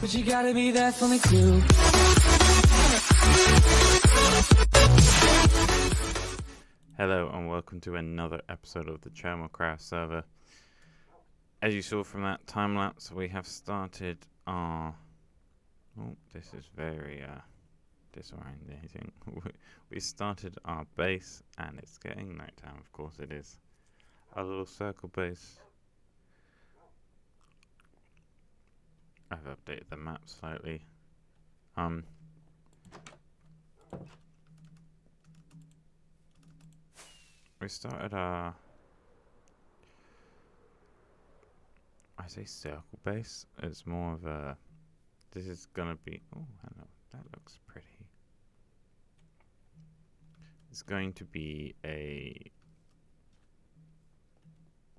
But you gotta be there for me too. Hello and welcome to another episode of the ChelmoCraft server. As you saw from that time lapse, we have started our... Oh, this is very disorientating. We started our base and it's getting nighttime, of course it is. Our little circle base. I've updated the map slightly. We started our... I say circle base. It's more of a... This is gonna be... Oh, hello. That looks pretty. It's going to be a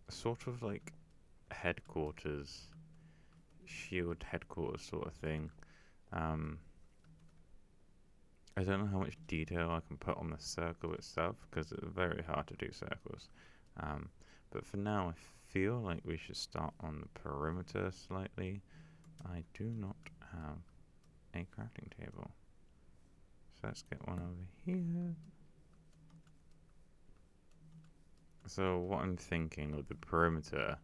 sort of like headquarters, shield headquarters sort of thing. I don't know how much detail I can put on the circle itself because it's very hard to do circles. But for now, I feel like we should start on the perimeter slightly. I do not have a crafting table, so let's get one over here. So what I'm thinking of the perimeter,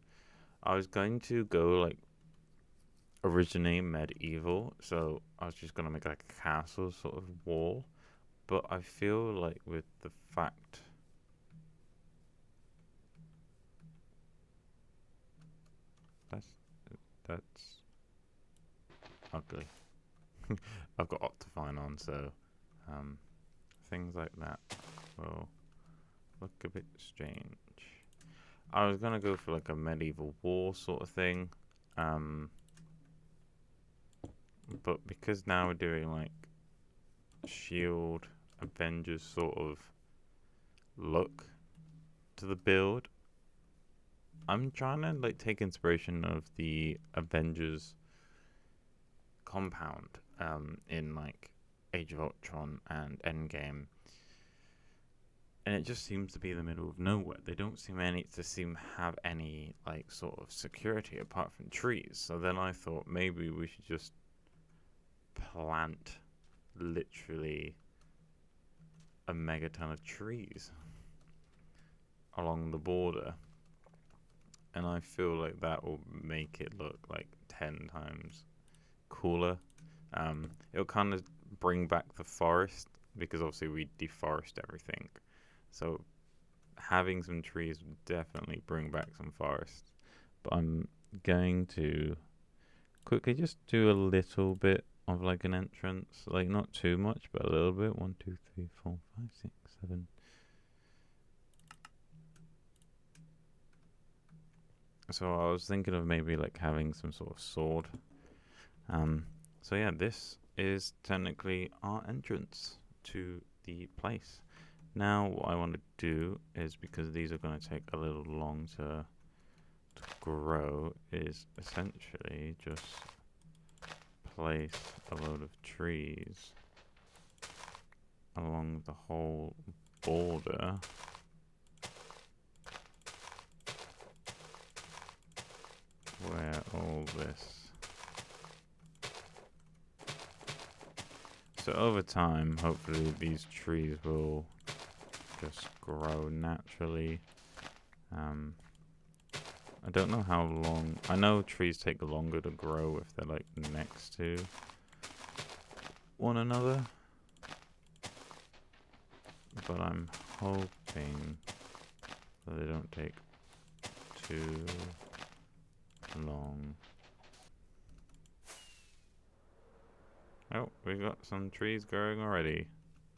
I was going to go like originally medieval, so I was just gonna make like a castle sort of wall, but I feel like with the fact that's ugly. I've got Optifine on, so things like that will look a bit strange. I was gonna go for like a medieval wall sort of thing, but because now we're doing like shield Avengers sort of look to the build, I'm trying to like take inspiration of the Avengers compound in like Age of Ultron and Endgame, and it just seems to be in the middle of nowhere. They don't seem have any like sort of security apart from trees. So then I thought maybe we should just plant literally a megaton of trees along the border, and I feel like that will make it look like 10 times cooler. It'll kind of bring back the forest because obviously we deforest everything, so having some trees would definitely bring back some forest. But I'm going to quickly just do a little bit of like an entrance, like not too much, but a little bit. 1, 2, 3, 4, 5, 6, 7. So I was thinking of maybe like having some sort of sword. So yeah, this is technically our entrance to the place. Now what I want to do is, because these are going to take a little long to grow, is essentially just place a load of trees along the whole border. Where all this... So over time, hopefully these trees will just grow naturally. I don't know how long. I know trees take longer to grow if they're like next to one another, but I'm hoping that they don't take too long. Oh, we got some trees growing already.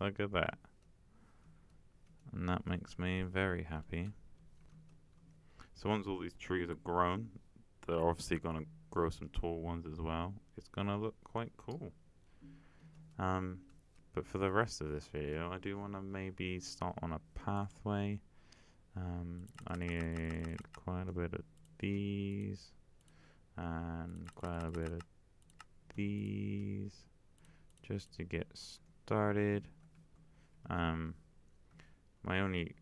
Look at that. And that makes me very happy. So once all these trees are grown, they're obviously going to grow some tall ones as well. It's going to look quite cool. But for the rest of this video, I do want to maybe start on a pathway. I need quite a bit of these and quite a bit of these just to get started. My only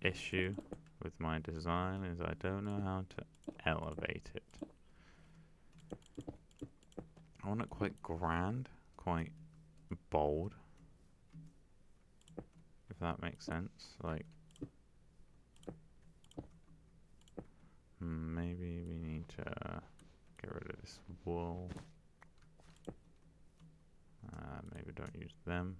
issue with my design is I don't know how to elevate it. I want it quite grand, quite bold, if that makes sense. Like, maybe we need to get rid of this wool. Maybe don't use them.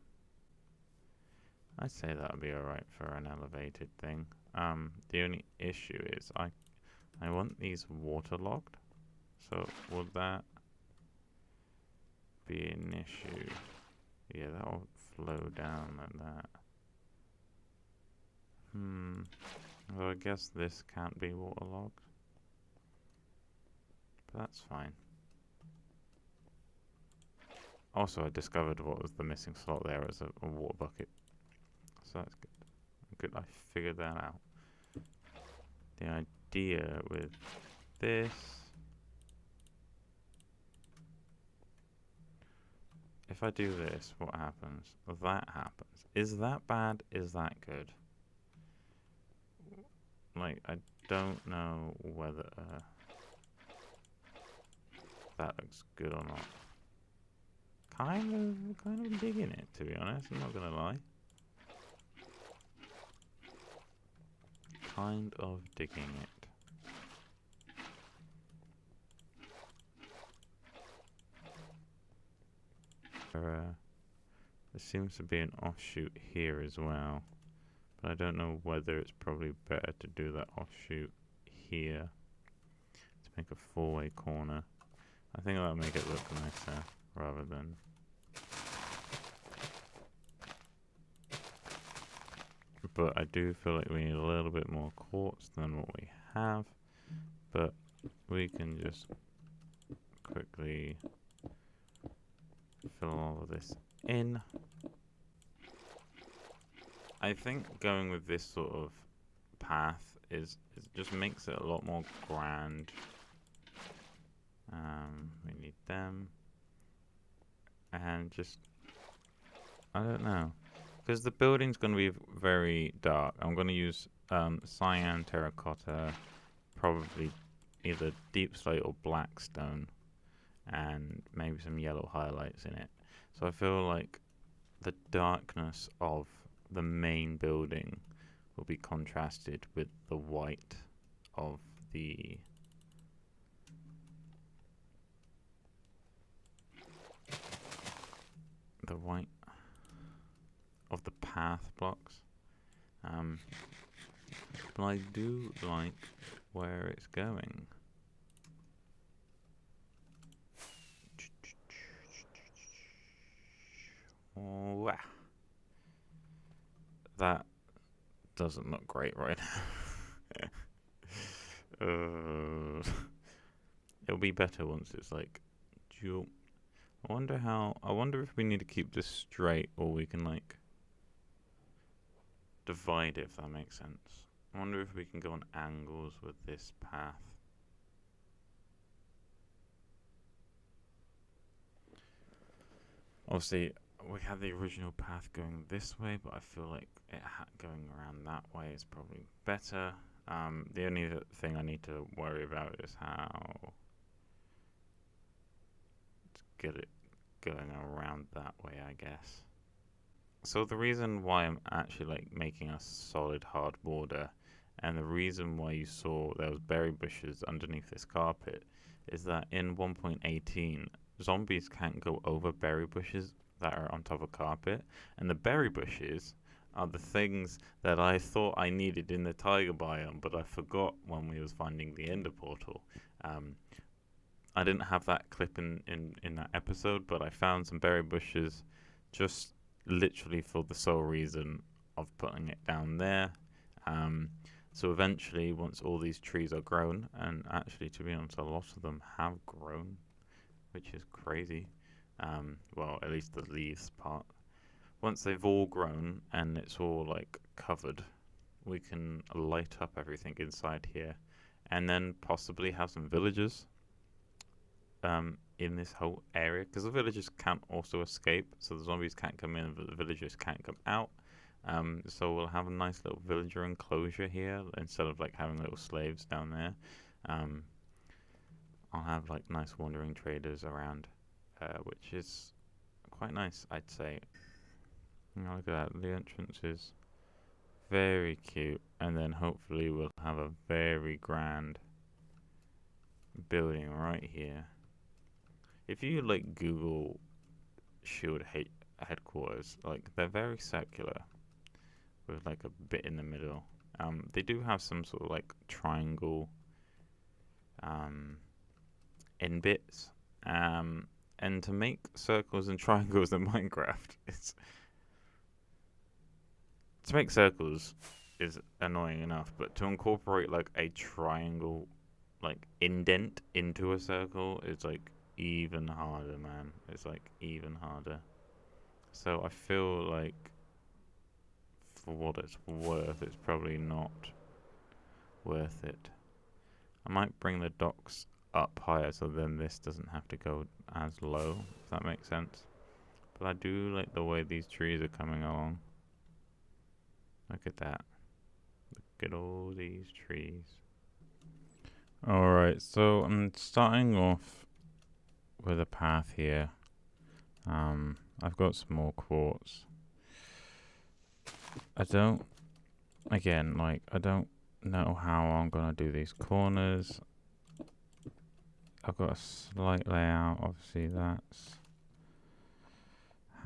I'd say that would be alright for an elevated thing. The only issue is I want these waterlogged. So would that be an issue? Yeah, that will flow down like that. Well, I guess this can't be waterlogged. But that's fine. Also, I discovered what was the missing slot there as a water bucket. So that's good. Good, I figured that out. The idea with this... If I do this, what happens? That happens. Is that bad? Is that good? Like, I don't know whether that looks good or not. Kind of digging it, to be honest. I'm not gonna lie. Kind of digging it. There seems to be an offshoot here as well, but I don't know whether it's probably better to do that offshoot here to make a four-way corner. I think that'll make it look nicer rather than... But I do feel like we need a little bit more quartz than what we have, but we can just quickly fill all of this in. I think going with this sort of path is just makes it a lot more grand. We need them, and just I don't know, because the building's going to be very dark. I'm going to use cyan terracotta, probably either deep slate or black stone, and maybe some yellow highlights in it. So I feel like the darkness of the main building will be contrasted with the white of the white of the path blocks. But I do like where it's going. Wow. That doesn't look great right now. It'll be better once it's like dual. I wonder if we need to keep this straight or we can like divide it, if that makes sense. I wonder if we can go on angles with this path. Obviously, we had the original path going this way, but I feel like it going around that way is probably better. The only thing I need to worry about is how to get it going around that way, I guess. So the reason why I'm actually like making a solid hard border, and the reason why you saw there was berry bushes underneath this carpet, is that in 1.18 zombies can't go over berry bushes that are on top of carpet, and the berry bushes are the things that I thought I needed in the tiger biome, but I forgot when we was finding the ender portal. I didn't have that clip in that episode, but I found some berry bushes just literally for the sole reason of putting it down there. So eventually, once all these trees are grown, and actually to be honest, a lot of them have grown, which is crazy. Well, at least the leaves part. Once they've all grown and it's all like covered, we can light up everything inside here, and then possibly have some villagers in this whole area, because the villagers can't also escape, so the zombies can't come in, but the villagers can't come out. So we'll have a nice little villager enclosure here instead of like having little slaves down there. I'll have like nice wandering traders around. which is quite nice, I'd say. Look at that, the entrance is very cute, and then hopefully we'll have a very grand building right here. If you like Google Shield headquarters, like they're very circular with like a bit in the middle. They do have some sort of like triangle end bits. And to make circles and triangles in Minecraft, to make circles is annoying enough, but to incorporate like a triangle like indent into a circle is like even harder, man. It's like even harder. So I feel like for what it's worth, it's probably not worth it. I might bring the docks up higher so then this doesn't have to go as low, if that makes sense. But I do like the way these trees are coming along. Look at that. Look at all these trees. Alright, so I'm starting off with a path here. I've got some more quartz. I don't know how I'm gonna do these corners. I've got a slight layout, obviously that's...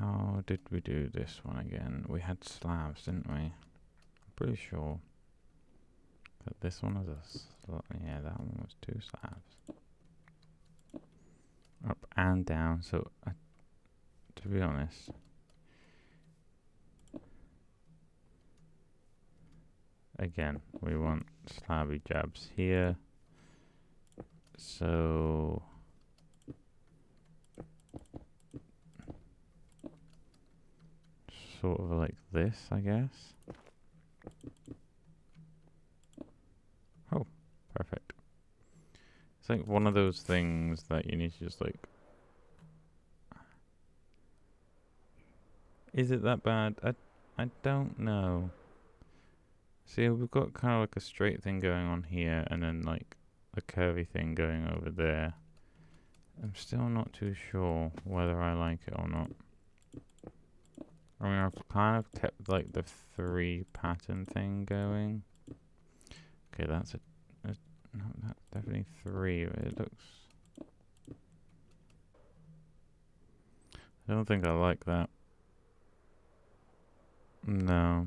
How did we do this one again? We had slabs, didn't we? I'm pretty sure that this one was yeah, that one was 2 slabs. Up and down, so to be honest, again, we want slabby jabs here. So sort of like this, I guess. Oh, perfect. It's like one of those things that you need to just like... Is it that bad? I don't know. See, we've got kind of like a straight thing going on here, and then like a curvy thing going over there. I'm still not too sure whether I like it or not. I mean, I've kind of kept like the 3 pattern thing going. Okay, that's no, that's definitely 3. It looks... I don't think I like that. No.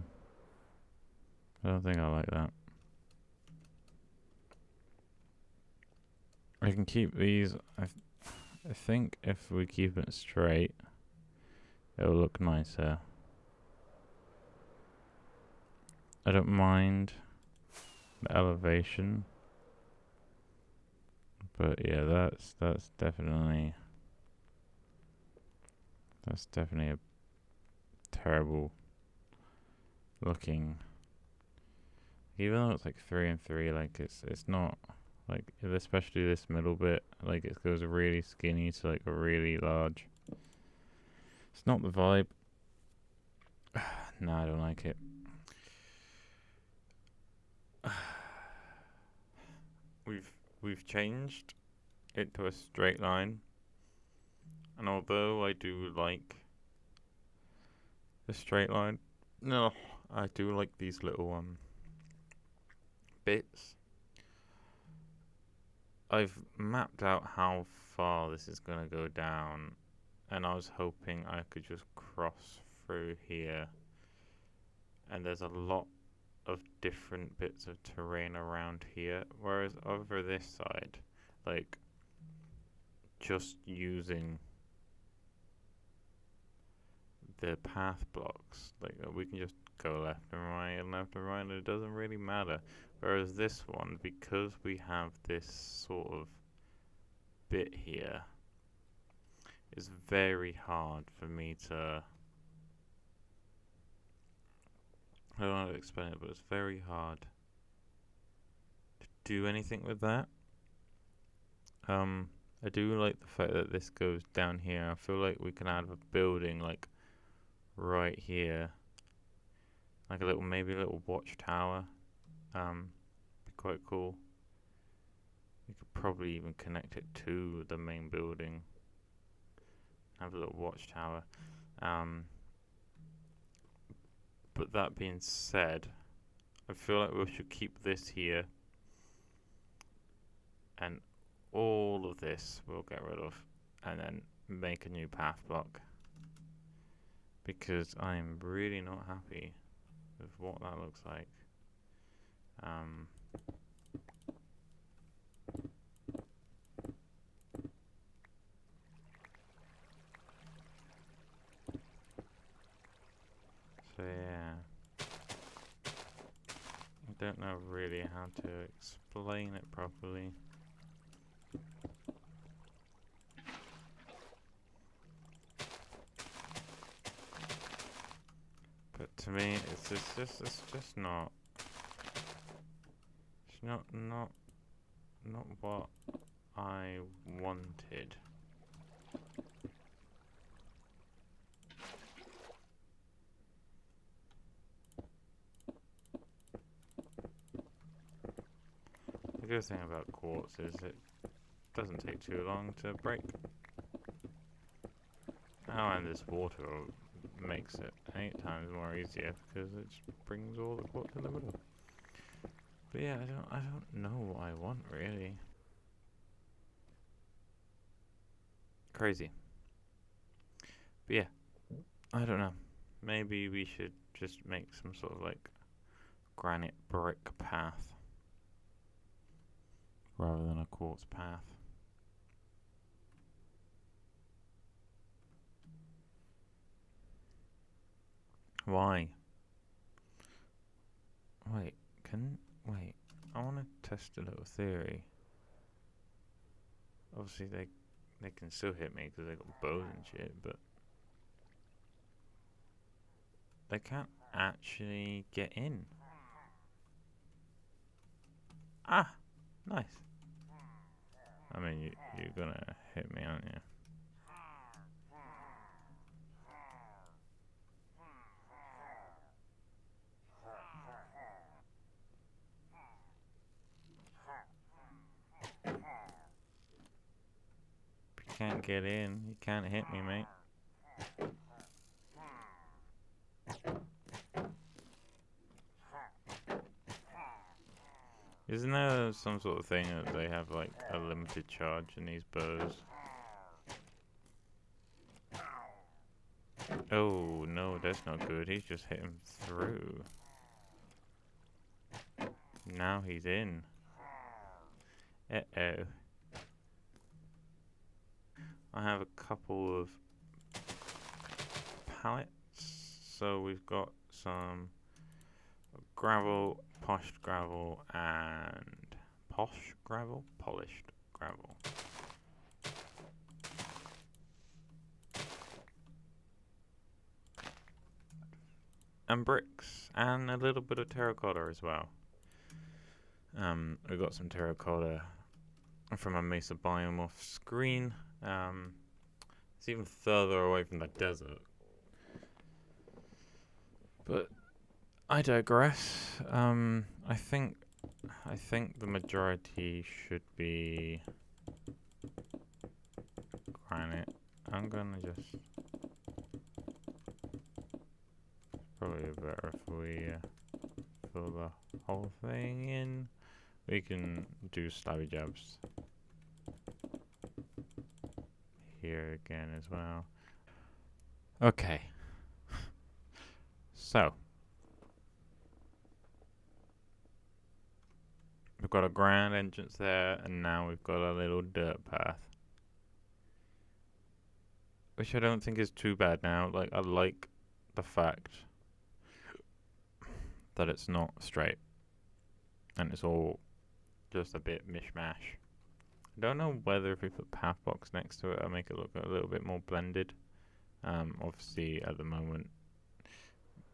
I don't think I like that. I can keep these. I think if we keep it straight, it'll look nicer. I don't mind the elevation, but yeah, that's definitely a terrible looking. Even though it's like 3 and 3, like it's not like, especially this middle bit, like it goes really skinny to like a really large. It's not the vibe. No, I don't like it. We've changed it to a straight line, and although I do like the straight line, no, I do like these little bits. I've mapped out how far this is gonna go down, and I was hoping I could just cross through here, and there's a lot of different bits of terrain around here, whereas over this side, like just using the path blocks, like we can just go left and right and left and right, and it doesn't really matter. Whereas this one, because we have this sort of bit here, it's very hard for me to... I don't know how to explain it, but it's very hard to do anything with that. I do like the fact that this goes down here. I feel like we can add a building like right here, like maybe a little watchtower. Be quite cool. We could probably even connect it to the main building. have a little watchtower. But that being said, I feel like we should keep this here, and all of this we'll get rid of, and then make a new path block, because I'm really not happy with what that looks like. So yeah, I don't know really how to explain it properly. But to me, it's just not. It's not what I wanted. The good thing about quartz is it doesn't take too long to break. Oh, and this water makes it 8 times more easier because it just brings all the quartz in the middle. But yeah, I don't know what I want really. Crazy. But yeah, I don't know. Maybe we should just make some sort of like granite brick path rather than a quartz path. Why? Wait, I want to test a little theory. Obviously they can still hit me because they got bows and shit, but they can't actually get in. Ah, nice. I mean, you're gonna hit me, aren't you? You can't get in. You can't hit me, mate. Isn't there some sort of thing that they have like a limited charge in these bows? Oh no, that's not good. He's just hit him through. Now he's in. Uh-oh. I have a couple of pallets. So we've got some gravel, polished gravel, and polished gravel. And bricks, and a little bit of terracotta as well. We got some terracotta from a mesa biome off screen. It's even further away from the desert. But I digress. I think the majority should be granite. I'm gonna just probably better if we fill the whole thing in. We can do slabby jabs here again as well. Okay. So we've got a grand entrance there, and now we've got a little dirt path, which I don't think is too bad now. Like, I like the fact that it's not straight and it's all just a bit mishmash. I don't know whether if we put path blocks next to it, I'll make it look a little bit more blended. Obviously, at the moment,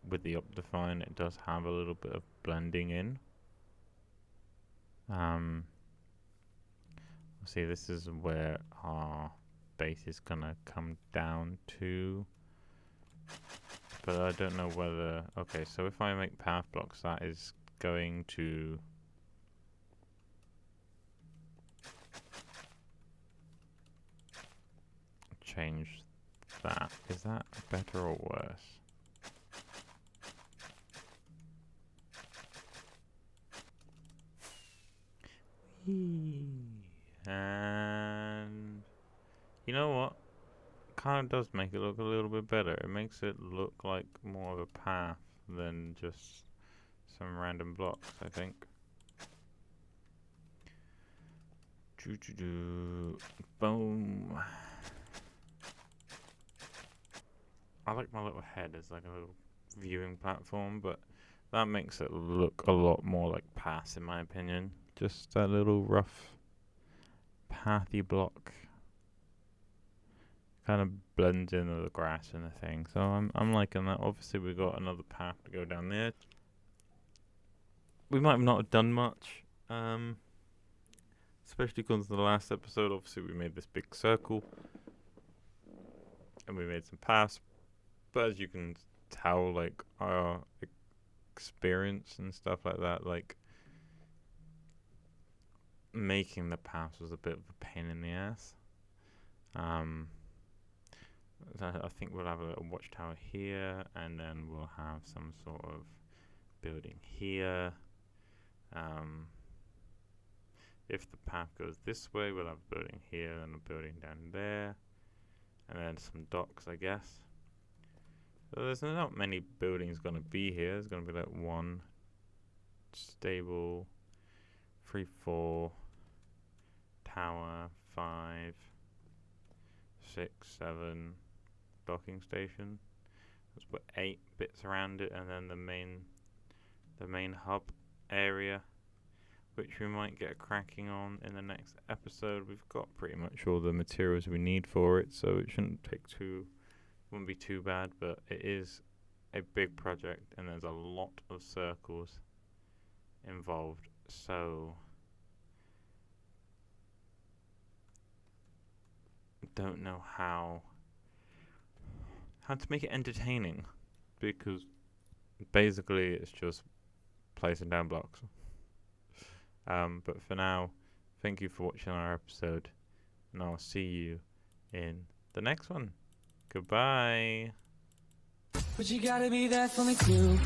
with the Optifine, it does have a little bit of blending in. See, this is where our base is gonna come down to, but I don't know whether. Okay, so if I make path blocks, that is going to change that. Is that better or worse? And you know what? Kind of does make it look a little bit better. It makes it look like more of a path than just some random blocks, I think. Boom. I like my little head as like a little viewing platform, but that makes it look a lot more like paths in my opinion. Just that little rough pathy block kind of blends into the grass and the thing. So I'm liking that. Obviously we got another path to go down there. We might have not done much. Especially because the last episode, obviously, we made this big circle. And we made some paths. But as you can tell, like, our experience and stuff like that, like, making the paths was a bit of a pain in the ass. I think we'll have a little watchtower here, and then we'll have some sort of building here. If the path goes this way, we'll have a building here and a building down there. And then some docks, I guess. So there's not many buildings going to be here. There's going to be like 1 stable, 3, 4, tower, 5, 6, 7, docking station. Let's put 8 bits around it, and then the main hub area, which we might get cracking on in the next episode. We've got pretty much all the materials we need for it, so it wouldn't be too bad, but it is a big project and there's a lot of circles involved, so don't know how to make it entertaining, because basically it's just placing down blocks. But for now, thank you for watching our episode, and I'll see you in the next one. Goodbye. But you gotta be there for me too.